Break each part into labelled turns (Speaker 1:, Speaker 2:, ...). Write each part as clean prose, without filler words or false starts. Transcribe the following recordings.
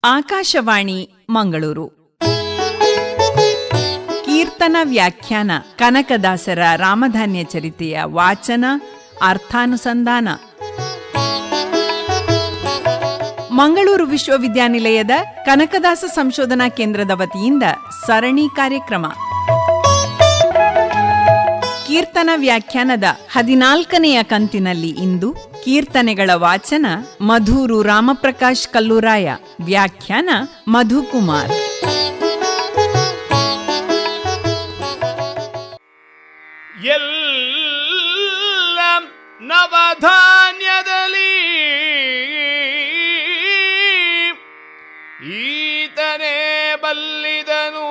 Speaker 1: ಆಕಾಶವಾಣಿ ಮಂಗಳೂರು. ಕೀರ್ತನ ವ್ಯಾಖ್ಯಾನ ಕನಕದಾಸರ ರಾಮಧಾನ್ಯ ಚರಿತೆಯ ವಾಚನ ಅರ್ಥಾನುಸಂಧಾನ. ಮಂಗಳೂರು ವಿಶ್ವವಿದ್ಯಾನಿಲಯದ ಕನಕದಾಸ ಸಂಶೋಧನಾ ಕೇಂದ್ರದ ವತಿಯಿಂದ ಸರಣಿ ಕಾರ್ಯಕ್ರಮ ಕೀರ್ತನ ವ್ಯಾಖ್ಯಾನದ 14ನೆಯ ಕಂತಿನಲ್ಲಿ ಇಂದು ಕೀರ್ತನೆಗಳ ವಾಚನ ಮಧೂರು ರಾಮಪ್ರಕಾಶ್ ಕಲ್ಲೂರಾಯ, ವ್ಯಾಖ್ಯಾನ ಮಧುಕುಮಾರ್.
Speaker 2: ಎಲ್ಲ ನವಧಾನ್ಯದಲ್ಲಿ ಈತನೇ ಬಲ್ಲಿದನು,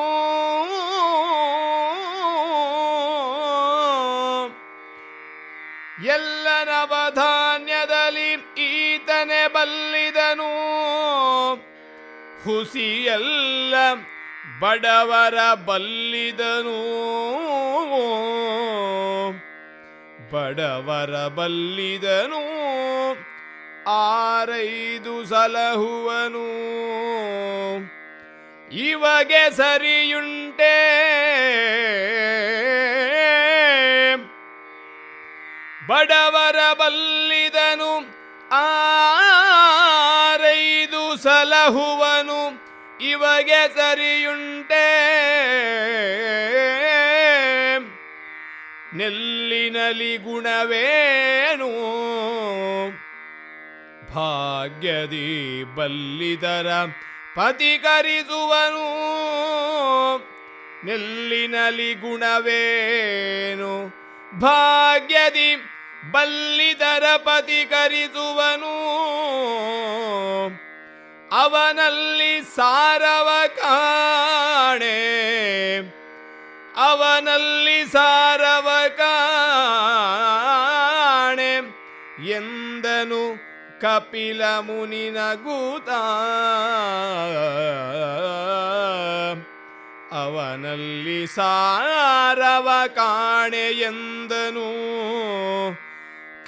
Speaker 2: ಎಲ್ಲ ನವಧಾನ್ಯದಲ್ಲಿ ಈತನೇ ಬಲ್ಲಿದನು, ಹುಸಿಯಲ್ಲ ಬಡವರ ಬಲ್ಲಿದನು, ಬಡವರ ಬಲ್ಲಿದನು, ಆರೈದು ಸಲಹುವನು, ಇವಗೆ ಸರಿಯುಂಟೆ ಬಡವರ ಬಲ್ಲಿದನು, ಆರೈದು ಸಲಹುವನು, ಇವಗೆ ಸರಿಯುಂಟೆ ನೆಲ್ಲಿನಲಿ ಗುಣವೇನು, ಭಾಗ್ಯದಿ ಬಲ್ಲಿದರ ಪತಿಕರಿಸುವನು, ನೆಲ್ಲಿನಲಿ ಗುಣವೇನು, ಭಾಗ್ಯದಿ ಬಲ್ಲಿದರ ಪತಿಕರಿಸುವನು, ಅವನಲ್ಲಿ ಸಾರವ ಕಾಣೆ, ಅವನಲ್ಲಿ ಸಾರವ ಕಾಣೆ ಎಂದನು ಕಪಿಲ ಮುನಿ ನಗುತ್ತ, ಅವನಲ್ಲಿ ಸಾರವ ಕಾಣೆ ಎಂದನು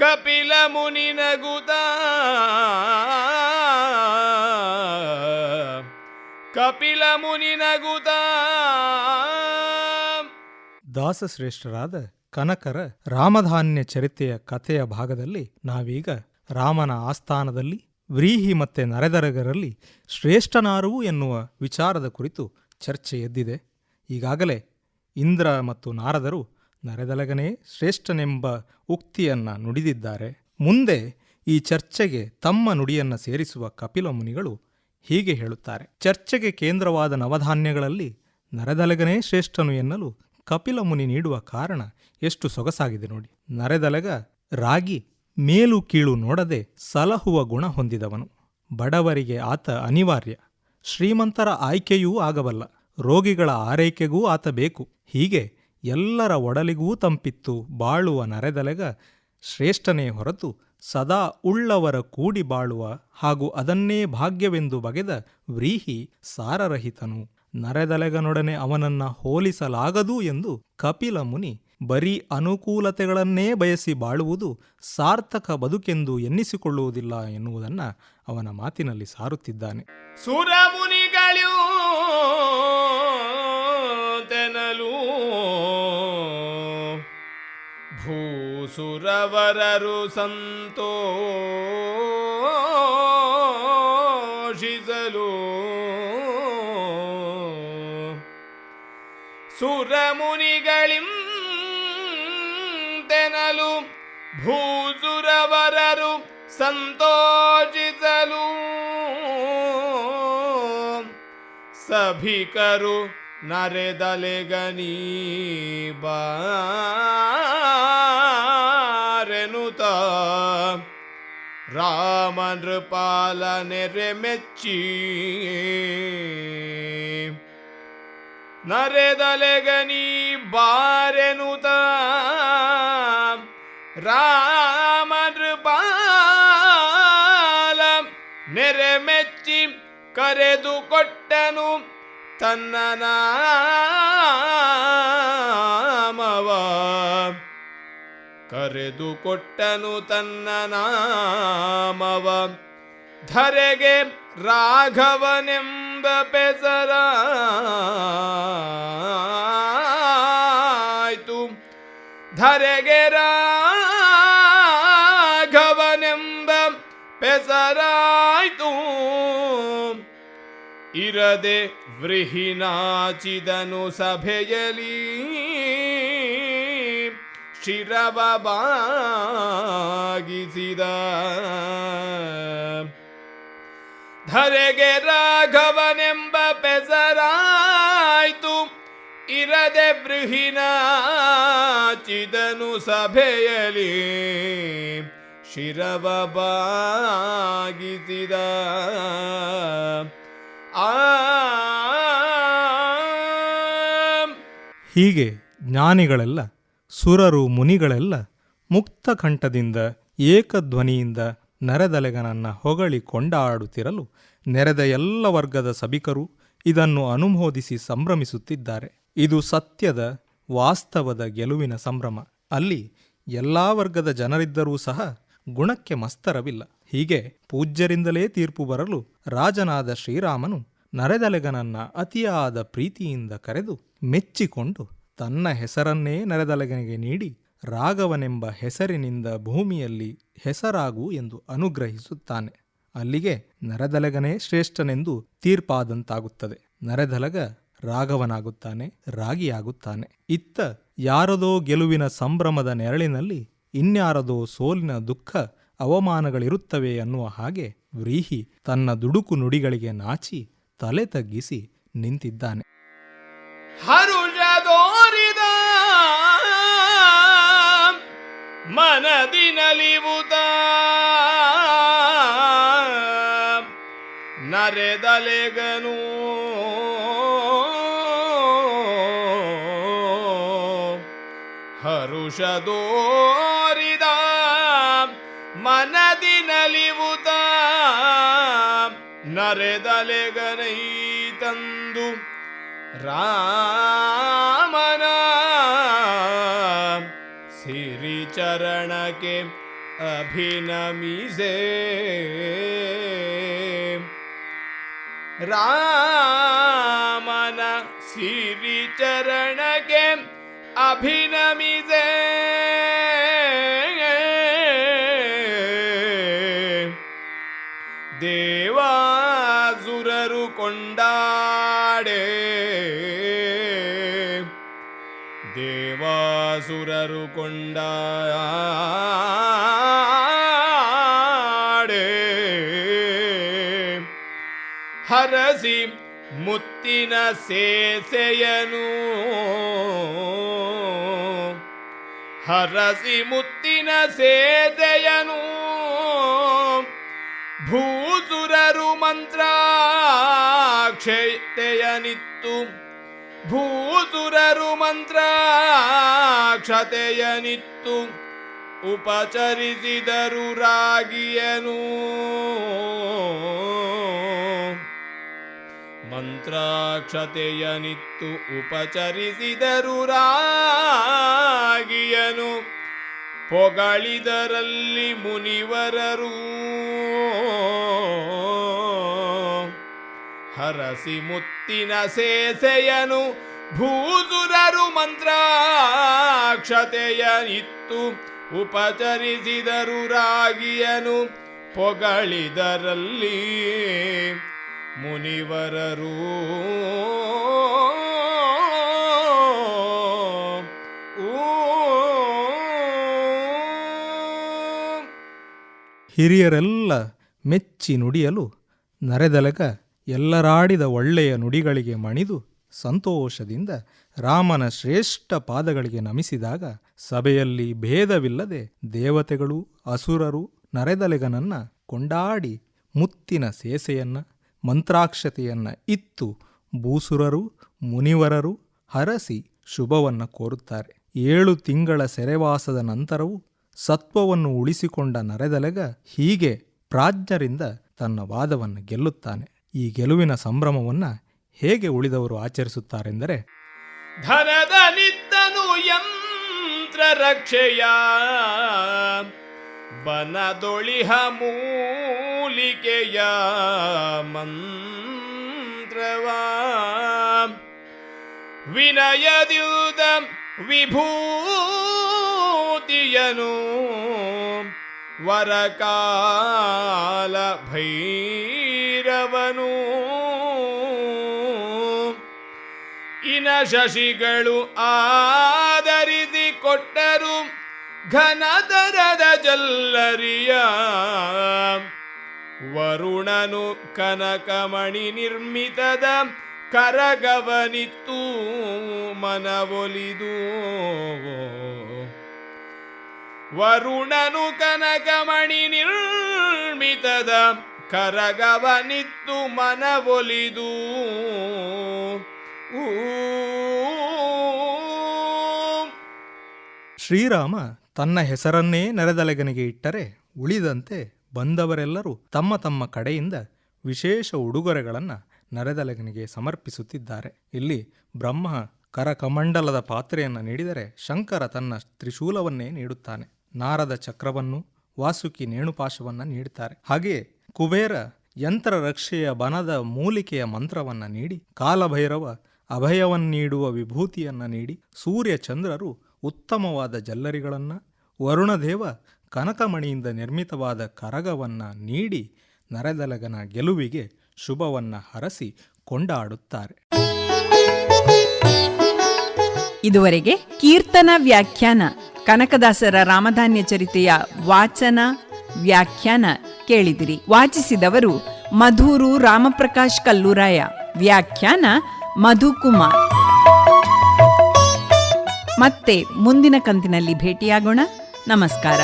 Speaker 2: ಕಪಿಲ ಮುನಿ ನಗುತ್ತ, ಕಪಿಲ ಮುನಿ ನಗುತ್ತ.
Speaker 3: ದಾಸಶ್ರೇಷ್ಠರಾದ ಕನಕರ ರಾಮಧಾನ್ಯ ಚರಿತೆಯ ಕಥೆಯ ಭಾಗದಲ್ಲಿ ನಾವೀಗ ರಾಮನ ಆಸ್ಥಾನದಲ್ಲಿ ವ್ರೀಹಿ ಮತ್ತೆ ನರೆದರಗರಲ್ಲಿ ಶ್ರೇಷ್ಠನಾರು ಎನ್ನುವ ವಿಚಾರದ ಕುರಿತು ಚರ್ಚೆ ಎದ್ದಿದೆ. ಈಗಾಗಲೇ ಇಂದ್ರ ಮತ್ತು ನಾರದರು ನರೆದಲಗನೇ ಶ್ರೇಷ್ಠನೆಂಬ ಉಕ್ತಿಯನ್ನು ನುಡಿದಿದ್ದಾರೆ. ಮುಂದೆ ಈ ಚರ್ಚೆಗೆ ತಮ್ಮ ನುಡಿಯನ್ನು ಸೇರಿಸುವ ಕಪಿಲ ಮುನಿಗಳು ಹೀಗೆ ಹೇಳುತ್ತಾರೆ. ಚರ್ಚೆಗೆ ಕೇಂದ್ರವಾದ ನವಧಾನ್ಯಗಳಲ್ಲಿ ನರೆದಲಗನೇ ಶ್ರೇಷ್ಠನು ಎನ್ನಲು ಕಪಿಲ ಮುನಿ ನೀಡುವ ಕಾರಣ ಎಷ್ಟು ಸೊಗಸಾಗಿದೆ ನೋಡಿ. ನರೆದಲಗ ರಾಗಿ ಮೇಲು ಕೀಳು ನೋಡದೆ ಸಲಹುವ ಗುಣ ಹೊಂದಿದವನು. ಬಡವರಿಗೆ ಆತ ಅನಿವಾರ್ಯ, ಶ್ರೀಮಂತರ ಆಯ್ಕೆಯೂ ಆಗಬಲ್ಲ, ರೋಗಿಗಳ ಆರೈಕೆಗೂ ಆತ ಬೇಕು. ಹೀಗೆ ಎಲ್ಲರ ಒಡಲಿಗೂ ತಂಪಿತ್ತು ಬಾಳುವ ನರೆದಲಗ ಶ್ರೇಷ್ಠನೇ ಹೊರತು ಸದಾ ಉಳ್ಳವರ ಕೂಡಿ ಬಾಳುವ ಹಾಗೂ ಅದನ್ನೇ ಭಾಗ್ಯವೆಂದು ಬಗೆದ ವ್ರೀಹಿ ಸಾರರಹಿತನು. ನರೆದಲೆಗನೊಡನೆ ಅವನನ್ನ ಹೋಲಿಸಲಾಗದು ಎಂದು ಕಪಿಲ ಮುನಿ ಬರೀ ಅನುಕೂಲತೆಗಳನ್ನೇ ಬಯಸಿ ಬಾಳುವುದು ಸಾರ್ಥಕ ಬದುಕೆಂದು ಎನ್ನಿಸಿಕೊಳ್ಳುವುದಿಲ್ಲ ಎನ್ನುವುದನ್ನು ಅವನ ಮಾತಿನಲ್ಲಿ ಸಾರುತ್ತಿದ್ದಾನೆ.
Speaker 2: ಸುರಮುನಿಗಳು ತೆನಲು ಭೂಸುರವರರು ಸಂತೋಷಿಸಲು, ಸುರಮುನಿಗಳಿಂತೆನಲು ಭೂಸುರವರರು ಸಂತೋಷಿಸಲು, ಸಭಿಕರು ನರೆದಲೆಗನೀ ಬಾರೆನುತ ರಾಮ ನೃಪಾಲ ನೆರೆ ಮೆಚ್ಚಿ, ನರೆದಲೆಗನೀ ಬಾರೆನುತ ರಾಮ ನೃಪಾಲ ನೆರೆ ಮೆಚ್ಚಿ ಕರೆದು ಕೊಟ್ಟನು ತನ್ನ ನಾಮವ, ಕರೆದು ಕೊಟ್ಟನು ತನ್ನ ನಾಮವ, ಧರೆಗೆ ರಾಘವನೆಂಬ ಪೆಸರಾಯ್ತು. ಧರೆಗೆ ರಾಘವನೆಂಬ ಪೆಸರಾಯ್ತು. ಇರದೆ ವೃಹಿನಾಚಿದನು ಸಭೆಯಲಿ ಶಿರವ ಬಾಗಿಸಿದ. ಧರೆಗೆ ರಾಘವನೆಂಬ ಪೆಸರಾಯ್ತು. ಇರದೆ ವೃಹಿನಾಚಿದನು ಸಭೆಯಲಿ ಶಿರವ ಬಾಗಿಸಿದ.
Speaker 3: ಹೀಗೆ ಜ್ಞಾನಿಗಳೆಲ್ಲ ಸುರರು ಮುನಿಗಳೆಲ್ಲ ಮುಕ್ತ ಕಂಠದಿಂದ ಏಕಧ್ವನಿಯಿಂದ ನರೆದಲೆಗನನ್ನ ಹೊಗಳಿ ಕೊಂಡಾಡುತ್ತಿರಲು ನೆರೆದ ಎಲ್ಲ ವರ್ಗದ ಸಭಿಕರು ಇದನ್ನು ಅನುಮೋದಿಸಿ ಸಂಭ್ರಮಿಸುತ್ತಿದ್ದಾರೆ. ಇದು ಸತ್ಯದ ವಾಸ್ತವದ ಗೆಲುವಿನ ಸಂಭ್ರಮ. ಅಲ್ಲಿ ಎಲ್ಲಾ ವರ್ಗದ ಜನರಿದ್ದರೂ ಸಹ ಗುಣಕ್ಕೆ ಮಸ್ತರವಿಲ್ಲ. ಹೀಗೆ ಪೂಜ್ಯರಿಂದಲೇ ತೀರ್ಪು ಬರಲು ರಾಜನಾದ ಶ್ರೀರಾಮನು ನರೆದಲೆಗನನ್ನ ಅತಿಯಾದ ಪ್ರೀತಿಯಿಂದ ಕರೆದು ಮೆಚ್ಚಿಕೊಂಡು ತನ್ನ ಹೆಸರನ್ನೇ ನರೆದಲೆಗನಿಗೆ ನೀಡಿ ರಾಘವನೆಂಬ ಹೆಸರಿನಿಂದ ಭೂಮಿಯಲ್ಲಿ ಹೆಸರಾಗು ಎಂದು ಅನುಗ್ರಹಿಸುತ್ತಾನೆ. ಅಲ್ಲಿಗೆ ನರೆದಲೆಗನೇ ಶ್ರೇಷ್ಠನೆಂದು ತೀರ್ಪಾದಂತಾಗುತ್ತದೆ. ನರೆದಲಗ ರಾಘವನಾಗುತ್ತಾನೆ, ರಾಗಿಯಾಗುತ್ತಾನೆ. ಇತ್ತ ಯಾರದೋ ಗೆಲುವಿನ ಸಂಭ್ರಮದ ನೆರಳಿನಲ್ಲಿ ಇನ್ಯಾರದೋ ಸೋಲಿನ ದುಃಖ ಅವಮಾನಗಳಿರುತ್ತವೆ ಅನ್ನುವ ಹಾಗೆ ವ್ರೀಹಿ ತನ್ನ ದುಡುಕು ನುಡಿಗಳಿಗೆ ನಾಚಿ ತಲೆ ತಗ್ಗಿಸಿ ನಿಂತಿದ್ದಾನೆ.
Speaker 2: ಹರುಷದೋರಿದ ಮನದಿ ನಲಿವುತ ನರೆದಲೆಗನು ಹರುಷದೋರಿದ ಮನದಿ ನಲಿವುತ ನರೆದಲೆಗನೈ ತಂದು ರಾಮನ ಸಿರಿಚರಣಕ್ಕೆ ಅಭಿನಮಿಸೆ. ರಾಮನ ಸಿರಿಚರಣಕ್ಕೆ ಅಭಿನಮಿಸೆ. ದೇವಾಸುರರು ಕೊಂಡಾಡೆ, ದೇವಾಸುರರು ಕೊಂಡಾಡೆ. ಹರಸಿ ಮುತ್ತಿನ ಸೇಸೆಯನು, ಹರಸಿ ಮುತ್ತಿನ ಸೇಸೆಯನು. ಭೂಸುರರು ಮಂತ್ರಾಕ್ಷತೆಯನಿತ್ತು, ಭೂಸುರರು ಮಂತ್ರಾಕ್ಷತೆಯನಿತ್ತು. ಉಪಚರಿಸಿದರು ರಾಗಿಯನು, ಮಂತ್ರಾಕ್ಷತೆಯನಿತ್ತು. ಉಪಚರಿಸಿದರು ರಾಗಿಯನು. ಪೊಗಳಿದರಲ್ಲಿ ಮುನಿವರರು, ಹರಸಿ ಮುತ್ತಿನ ಸೇಸೆಯನು. ಭೂಸುರರು ಮಂತ್ರಾಕ್ಷತೆಯನಿತ್ತು. ಉಪಚರಿಸಿದರು ರಾಗಿಯನು. ಪೊಗಳಿದರಲ್ಲಿ ಮುನಿವರರು.
Speaker 3: ಹಿರಿಯರೆಲ್ಲ ಮೆಚ್ಚಿ ನುಡಿಯಲು ನರೆದಲಗ ಎಲ್ಲರಾಡಿದ ಒಳ್ಳೆಯ ನುಡಿಗಳಿಗೆ ಮಣಿದು ಸಂತೋಷದಿಂದ ರಾಮನ ಶ್ರೇಷ್ಠ ಪಾದಗಳಿಗೆ ನಮಿಸಿದಾಗ ಸಭೆಯಲ್ಲಿ ಭೇದವಿಲ್ಲದೆ ದೇವತೆಗಳು ಅಸುರರು ನರೆದಲೆಗನನ್ನ ಕೊಂಡಾಡಿ ಮುತ್ತಿನ ಸೇಸೆಯನ್ನ ಮಂತ್ರಾಕ್ಷತೆಯನ್ನ ಇತ್ತು ಭೂಸುರರು ಮುನಿವರರು ಹರಸಿ ಶುಭವನ್ನ ಕೋರುತ್ತಾರೆ. 7 ತಿಂಗಳ ಸೆರೆವಾಸದ ನಂತರವೂ ಸತ್ವವನ್ನು ಉಳಿಸಿಕೊಂಡ ನರೆದಲೆಗ ಹೀಗೆ ಪ್ರಾಜ್ಞರಿಂದ ತನ್ನ ವಾದವನ್ನು ಗೆಲ್ಲುತ್ತಾನೆ. ಈ ಗೆಲುವಿನ ಸಂಭ್ರಮವನ್ನ ಹೇಗೆ ಉಳಿದವರು ಆಚರಿಸುತ್ತಾರೆಂದರೆ,
Speaker 2: ಧನದ ನಿತ್ತನು ಯಂತ್ರ ರಕ್ಷೆಯ ಬನದೊಳಿಹ ಮೂಲಿಕೆಯ ಮೂಲಿಕೆಯ ಮಂತ್ರವಾ ವಿನಯದಿಯುದ ವಿಭೂತಿಯನು ವರಕಾಲ ಭೈರವನು ಇನ ಶಶಿಗಳು ಆದರಿಸಿ ಕೊಟ್ಟರು ಘನದರದ ಜಲ್ಲರಿಯ ವರುಣನು ಕನಕಮಣಿ ನಿರ್ಮಿತದ ಕರಗವನಿತ್ತು ಮನವೊಲಿದು ವರುಣನು ಕನಕಮಣಿ ನಿರ್ಮಿತದ ಕರಗವನಿತ್ತು ಮನವೊಲಿದು
Speaker 3: ಶ್ರೀರಾಮ ತನ್ನ ಹೆಸರನ್ನೇ ನೆರೆದಲೆಗನಿಗೆ ಇಟ್ಟರೆ ಉಳಿದಂತೆ ಬಂದವರೆಲ್ಲರೂ ತಮ್ಮ ತಮ್ಮ ಕಡೆಯಿಂದ ವಿಶೇಷ ಉಡುಗೊರೆಗಳನ್ನು ನರೆದಲೆಗನಿಗೆ ಸಮರ್ಪಿಸುತ್ತಿದ್ದಾರೆ. ಇಲ್ಲಿ ಬ್ರಹ್ಮ ಕರಕಮಂಡಲದ ಪಾತ್ರೆಯನ್ನು ನೀಡಿದರೆ ಶಂಕರ ತನ್ನ ತ್ರಿಶೂಲವನ್ನೇ ನೀಡುತ್ತಾನೆ. ನಾರದ ಚಕ್ರವನ್ನು, ವಾಸುಕಿ ನೇಣುಪಾಶವನ್ನು ನೀಡುತ್ತಾರೆ. ಹಾಗೆಯೇ ಕುಬೇರ ಯಂತ್ರ ರಕ್ಷೆಯ ಬನದ ಮೂಲಿಕೆಯ ಮಂತ್ರವನ್ನು ನೀಡಿ, ಕಾಲಭೈರವ ಅಭಯವನ್ನೀಡುವ ವಿಭೂತಿಯನ್ನು ನೀಡಿ, ಸೂರ್ಯ ಚಂದ್ರರು ಉತ್ತಮವಾದ ಜಲ್ಲರಿಗಳನ್ನು, ವರುಣದೇವ ಕನಕಮಣಿಯಿಂದ ನಿರ್ಮಿತವಾದ ಕರಗವನ್ನು ನೀಡಿ ನರೆದಲಗನ ಗೆಲುವಿಗೆ ಶುಭವನ್ನ ಹರಸಿ ಕೊಂಡಾಡುತ್ತಾರೆ.
Speaker 1: ಇದುವರೆಗೆ ಕೀರ್ತನ ವ್ಯಾಖ್ಯಾನ ಕನಕದಾಸರ ರಾಮಧಾನ್ಯ ಚರಿತೆಯ ವಾಚನ ವ್ಯಾಖ್ಯಾನ ಕೇಳಿದಿರಿ. ವಾಚಿಸಿದವರು ಮಧೂರು ರಾಮಪ್ರಕಾಶ್ ಕಲ್ಲೂರಾಯ. ವ್ಯಾಖ್ಯಾನ ಮಧುಕುಮಾರ್. ಮತ್ತೆ ಮುಂದಿನ ಕಂತಿನಲ್ಲಿ ಭೇಟಿಯಾಗೋಣ. ನಮಸ್ಕಾರ.